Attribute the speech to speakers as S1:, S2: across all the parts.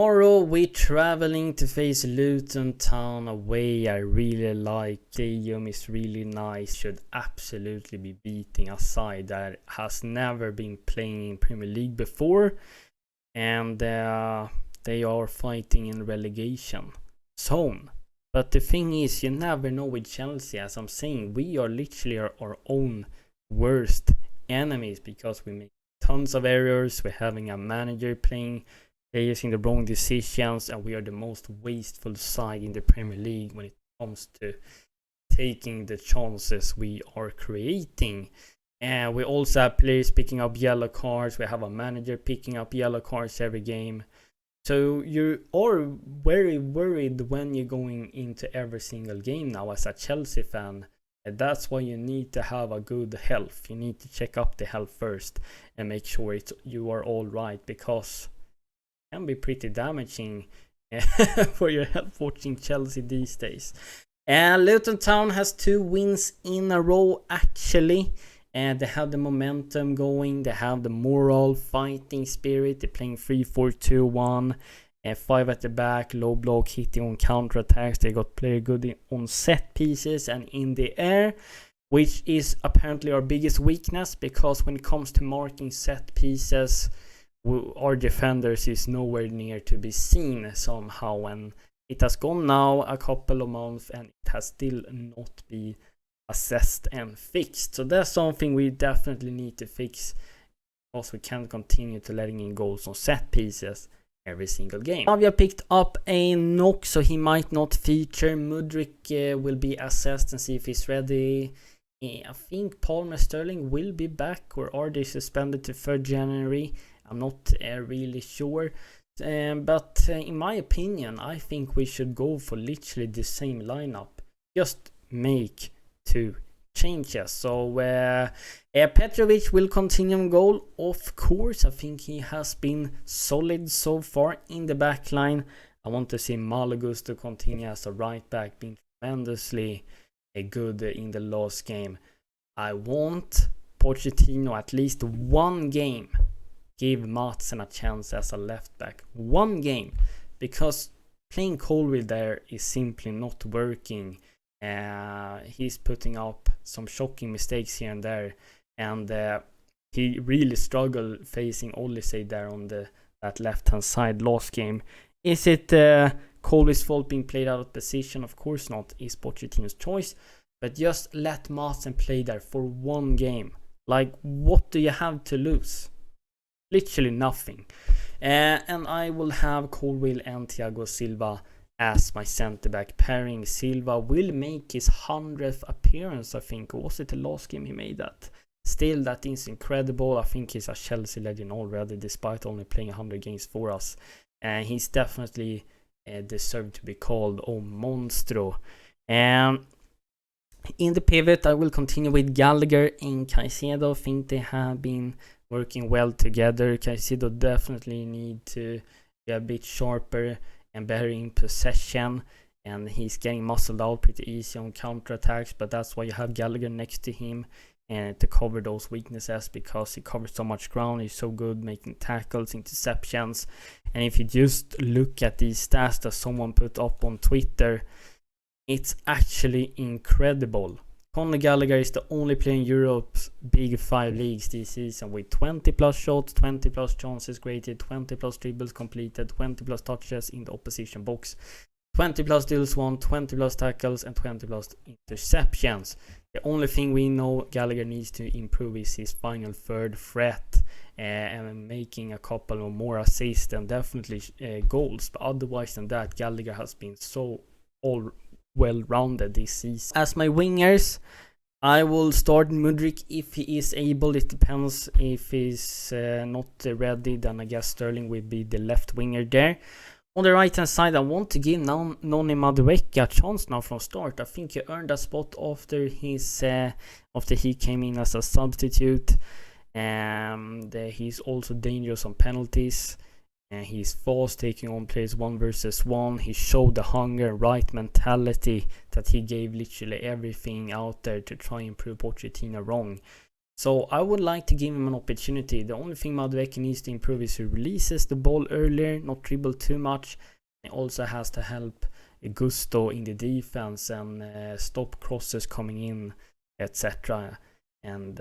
S1: Tomorrow we're traveling to face Luton Town away. I really like stadium, is really nice. Should absolutely be beating a side that has never been playing in Premier League before, and they are fighting in relegation zone. But the thing is, you never know with Chelsea. As I'm saying, we are literally our own worst enemies because we make tons of errors. We're having a manager playing making the wrong decisions, and we are the most wasteful side in the Premier League when it comes to taking the chances we are creating. And we also have players picking up yellow cards. We have a manager picking up yellow cards every game. So you are very worried when you're going into every single game now as a Chelsea fan. And that's why you need to have a good health. You need to check up the health first and make sure you are all right, because can be pretty damaging for your health watching Chelsea these days. And Luton Town has 2 wins in a row actually, and they have the momentum going. They have the moral fighting spirit. They're playing 3-4-2-1 and 5 at the back, low block, hitting on counter attacks. They got player good on set pieces and in the air, which is apparently our biggest weakness, because when it comes to marking set pieces, our defenders is nowhere near to be seen somehow, and it has gone now a couple of months and it has still not been assessed and fixed. So that's something we definitely need to fix, because we can't continue to letting in goals on set pieces every single game. Avia picked up a knock, so he might not feature. Mudryk will be assessed and see if he's ready. I think Palmer Sterling will be back, or are they suspended to 3rd January? I'm not really sure, but in my opinion, I think we should go for literally the same lineup. Just make 2 changes. So Petrovic will continue on goal, of course. I think he has been solid so far in the back line. I want to see Malagus to continue as a right back, being tremendously good in the last game. I want Pochettino at least 1 game. Give Madsen a chance as a left back. 1 game. Because playing Colwill there is simply not working. He's putting up some shocking mistakes here and there. And he really struggled facing Olise there on that left-hand side last game. Is it Colwill's fault being played out of position? Of course not. It's Pochettino's choice. But just let Madsen play there for 1 game. Like, what do you have to lose? Literally nothing. And I will have Colwill and Thiago Silva as my centre-back pairing. Silva will make his 100th appearance, I think. Or was it the last game he made that? Still, that is incredible. I think he's a Chelsea legend already, despite only playing 100 games for us. And he's definitely deserved to be called O Monstro. And in the pivot, I will continue with Gallagher and Caicedo. I think they have been working well together. Caicedo definitely need to be a bit sharper and better in possession, and he's getting muscled out pretty easy on counter attacks, but that's why you have Gallagher next to him and to cover those weaknesses, because he covers so much ground. He's so good making tackles, interceptions. And if you just look at these stats that someone put up on Twitter, it's actually incredible. Conor Gallagher is the only player in Europe's big 5 leagues this season with 20 plus shots, 20 plus chances created, 20 plus dribbles completed, 20 plus touches in the opposition box, 20 plus deals won, 20 plus tackles, and 20 plus interceptions. The only thing we know Gallagher needs to improve is his final third threat and making a couple of more assists and definitely goals. But otherwise than that, Gallagher has been so all well-rounded this season. As my wingers, I will start Mudryk if he is able. It depends. If he's not ready, then I guess Sterling will be the left winger there. On the right hand side, I want to give Noni Madueke a chance now from start. I think he earned a spot after he came in as a substitute. And he's also dangerous on penalties. And he's fast, taking on players 1 versus 1. He showed the hunger, right mentality that he gave literally everything out there to try and prove Pochettino wrong. So I would like to give him an opportunity. The only thing Madueke needs to improve is he releases the ball earlier, not dribble too much. He also has to help Gusto in the defense and stop crosses coming in, etc. And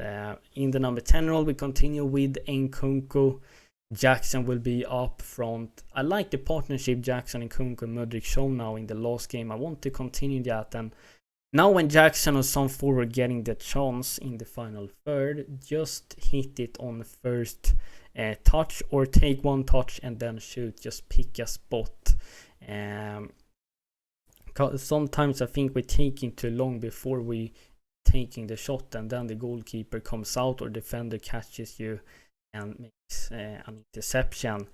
S1: in the number 10 role, we continue with Nkunku. Jackson will be up front. I like the partnership Jackson and Nkunku and Mudryk show now in the last game. I want to continue that, and now when Jackson or some forward getting the chance in the final third, just hit it on the first touch, or take one touch and then shoot. Just pick a spot. Sometimes I think we're taking too long before we taking the shot, and then the goalkeeper comes out or defender catches you and makes an interception.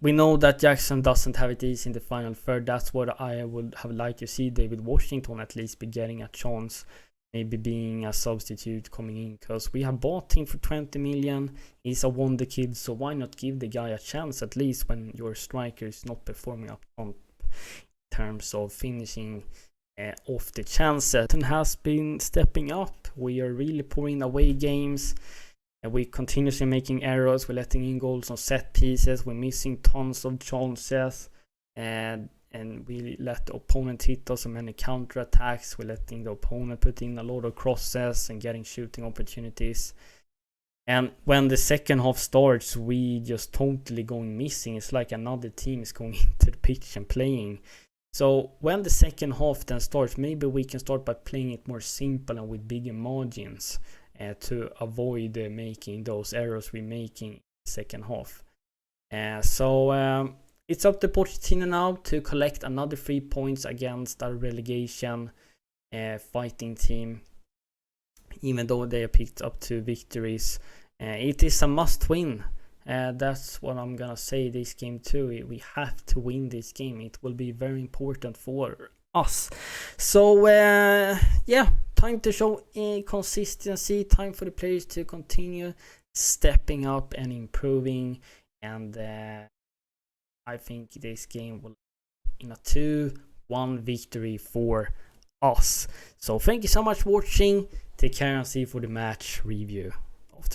S1: We know that Jackson doesn't have it easy in the final third. That's what I would have liked to see David Washington at least be getting a chance, maybe being a substitute coming in, because we have bought him for 20 million. He's a wonder kid, so why not give the guy a chance at least when your striker is not performing up front in terms of finishing off the chances, and has been stepping up. We are really pouring away games. We continuously making errors. We're letting in goals on set pieces. We're missing tons of chances, and we let the opponent hit us on many counter attacks. We're letting the opponent put in a lot of crosses and getting shooting opportunities. And when the second half starts, we just totally going missing. It's like another team is going into the pitch and playing. So when the second half then starts, maybe we can start by playing it more simple and with bigger margins. To avoid making those errors we're making in the second half. So it's up to Pochettino now to collect another 3 points against our relegation fighting team. Even though they have picked up 2 victories, it is a must win. That's what I'm gonna say this game too. We have to win this game. It will be very important for us. So yeah, time to show consistency, time for the players to continue stepping up and improving, and I think this game will in a 2-1 victory for us. So thank you so much for watching. Take care and see you for the match review.